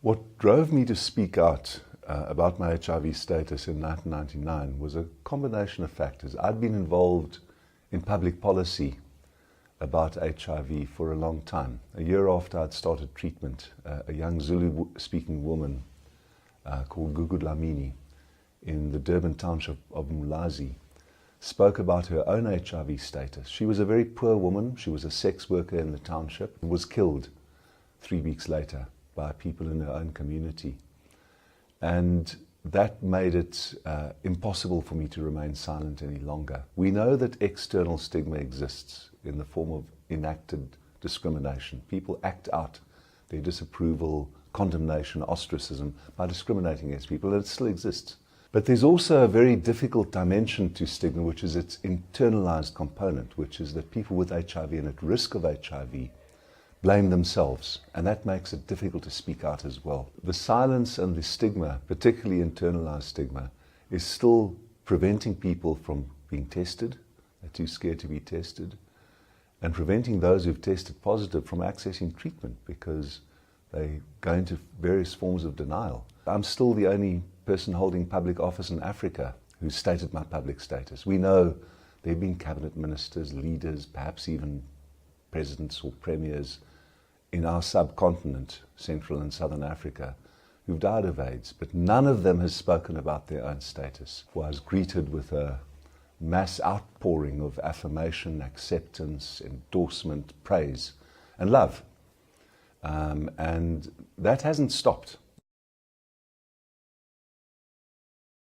What drove me to speak out about my HIV status in 1999 was a combination of factors. I'd been involved in public policy about HIV for a long time. A year after I'd started treatment, a young Zulu-speaking woman called Gugu Dlamini in the Durban township of Mulazi spoke about her own HIV status. She was a very poor woman. She was a sex worker in the township and was killed 3 weeks later by people in her own community. And that made it impossible for me to remain silent any longer. We know that external stigma exists in the form of enacted discrimination. People act out their disapproval, condemnation, ostracism by discriminating against people, and it still exists. But there's also a very difficult dimension to stigma, which is its internalized component, which is that people with HIV and at risk of HIV blame themselves, and that makes it difficult to speak out as well. The silence and the stigma, particularly internalized stigma, is still preventing people from being tested. They're too scared to be tested, and preventing those who've tested positive from accessing treatment because they go into various forms of denial. I'm still the only person holding public office in Africa who's stated my public status. We know there have been cabinet ministers, leaders, perhaps even presidents or premiers in our subcontinent, Central and Southern Africa, who've died of AIDS, but none of them has spoken about their own status. I was greeted with a mass outpouring of affirmation, acceptance, endorsement, praise, and love. And that hasn't stopped.